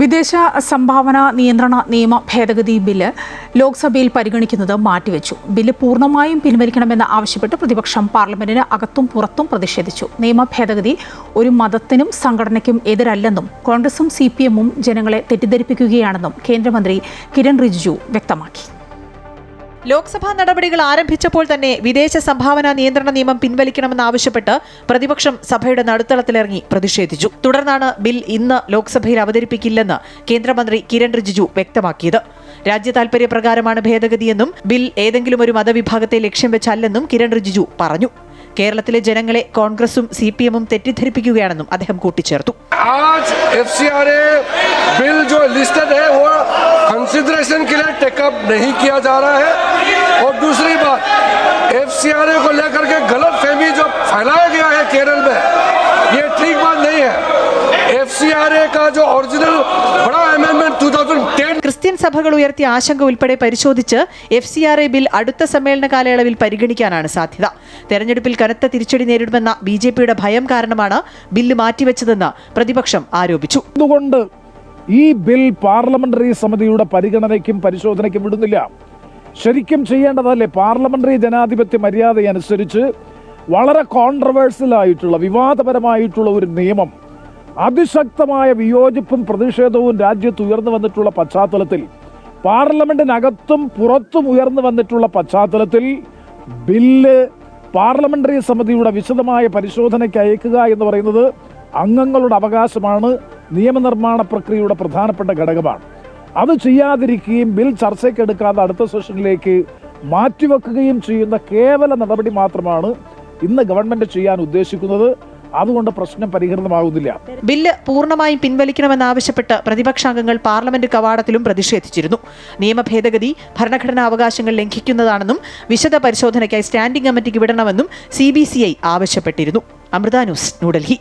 വിദേശ സംഭാവന നിയന്ത്രണ നിയമ ഭേദഗതി ബില്ല് ലോക്സഭയിൽ പരിഗണിക്കുന്നത് മാറ്റിവെച്ചു. ബില്ല് പൂർണ്ണമായും പിൻവലിക്കണമെന്ന് ആവശ്യപ്പെട്ട് പ്രതിപക്ഷം പാർലമെന്റിന് അകത്തും പുറത്തും പ്രതിഷേധിച്ചു. നിയമ ഭേദഗതി ഒരു മതത്തിനും സംഘടനയ്ക്കും എതിരല്ലെന്നും കോൺഗ്രസും CPM-ഉം ജനങ്ങളെ തെറ്റിദ്ധരിപ്പിക്കുകയാണെന്നും കേന്ദ്രമന്ത്രി കിരൺ റിജിജു വ്യക്തമാക്കി. ലോക്സഭാ നടപടികൾ ആരംഭിച്ചപ്പോൾ തന്നെ വിദേശ സംഭാവന നിയന്ത്രണ നിയമം പിൻവലിക്കണമെന്നാവശ്യപ്പെട്ട് പ്രതിപക്ഷം സഭയുടെ നടുത്തളത്തിലിറങ്ങി പ്രതിഷേധിച്ചു. തുടർന്നാണ് ബിൽ ഇന്ന് ലോക്സഭയിൽ അവതരിപ്പിക്കില്ലെന്ന് കേന്ദ്രമന്ത്രി കിരൺ റിജിജു വ്യക്തമാക്കിയത്. രാജ്യ താൽപര്യപ്രകാരമാണ് ഭേദഗതിയെന്നും ബിൽ ഏതെങ്കിലും ഒരു മതവിഭാഗത്തെ ലക്ഷ്യം വെച്ചല്ലെന്നും കിരൺ റിജിജു പറഞ്ഞു. കേരളത്തിലെ ജനങ്ങളെ കോൺഗ്രസും CPM-ഉം തെറ്റിദ്ധരിപ്പിക്കുകയാണെന്നും അദ്ദേഹം കൂട്ടിച്ചേർത്തു. बिल जो लिस्टेड है वो कंसिडरेशन के लिए टेकअप नहीं किया जा रहा है और दूसरी बात FCRA को लेकर के गलत फहमी जो फैलाया गया है केरल में ये ठीक बात नहीं है. FCRA का जो ओरिजिनल बड़ा अमेंडमेंट 2010 ക്രിസ്ത്യൻ സഭകൾ ഉയർത്തിയ ആശങ്ക ഉൾപ്പെടെ പരിശോധിച്ച് FCRA ബിൽ അടുത്ത സമ്മേളന കാലയളവിൽ പരിഗണിക്കാനാണ് സാധ്യത. തെരഞ്ഞെടുപ്പിൽ കനത്ത തിരിച്ചടി നേരിടുമെന്ന BJP-യുടെ ഭയം കാരണമാണ് ബില്ല് മാറ്റിവെച്ചതെന്ന് പ്രതിപക്ഷം ആരോപിച്ചു. അതുകൊണ്ട് ഈ ബിൽ പാർലമെന്ററി സമിതിയുടെ പരിഗണനയ്ക്കും പരിശോധനയ്ക്കും വിടുന്നില്ല. ശരിക്കും ചെയ്യേണ്ടതല്ലേ? പാർലമെന്ററി ജനാധിപത്യ മര്യാദയനുസരിച്ച് വളരെ കോൺട്രവേഴ്സ്യൽ ആയിട്ടുള്ള വിവാദപരമായിട്ടുള്ള ഒരു നിയമം അതിശക്തമായ വിയോജിപ്പും പ്രതിഷേധവും രാജ്യത്ത് ഉയർന്നു വന്നിട്ടുള്ള പശ്ചാത്തലത്തിൽ, പാർലമെന്റിനകത്തും പുറത്തും ഉയർന്നു വന്നിട്ടുള്ള പശ്ചാത്തലത്തിൽ ബില്ല് പാർലമെന്ററി സമിതിയുടെ വിശദമായ പരിശോധനയ്ക്ക് അയക്കുക എന്ന് പറയുന്നത് അംഗങ്ങളുടെ അവകാശമാണ്, നിയമനിർമ്മാണ പ്രക്രിയയുടെ പ്രധാനപ്പെട്ട ഘടകമാണ്. അത് ചെയ്യാതിരിക്കുകയും ബിൽ ചർച്ചയ്ക്കെടുക്കാതെ അടുത്ത സെഷനിലേക്ക് മാറ്റിവെക്കുകയും ചെയ്യുന്ന കേവല നടപടി മാത്രമാണ് ഇന്ന് ഗവൺമെന്റ് ചെയ്യാൻ ഉദ്ദേശിക്കുന്നത്. അതുകൊണ്ട് പ്രശ്നം പരിഹരിതമാകുന്നില്ല. ബില്ല് പൂർണ്ണമായും പിൻവലിക്കണമെന്നാവശ്യപ്പെട്ട് പ്രതിപക്ഷാംഗങ്ങൾ പാർലമെന്റ് കവാടത്തിലും പ്രതിഷേധിച്ചിരുന്നു. നിയമ ഭേദഗതി ഭരണഘടനാ അവകാശങ്ങൾ ലംഘിക്കുന്നതാണെന്നും വിശദ പരിശോധനയ്ക്കായി സ്റ്റാൻഡിംഗ് കമ്മിറ്റിക്ക് വിടണമെന്നും CBCI ആവശ്യപ്പെട്ടിരുന്നു. അമൃത ന്യൂസ്, ന്യൂഡൽഹി.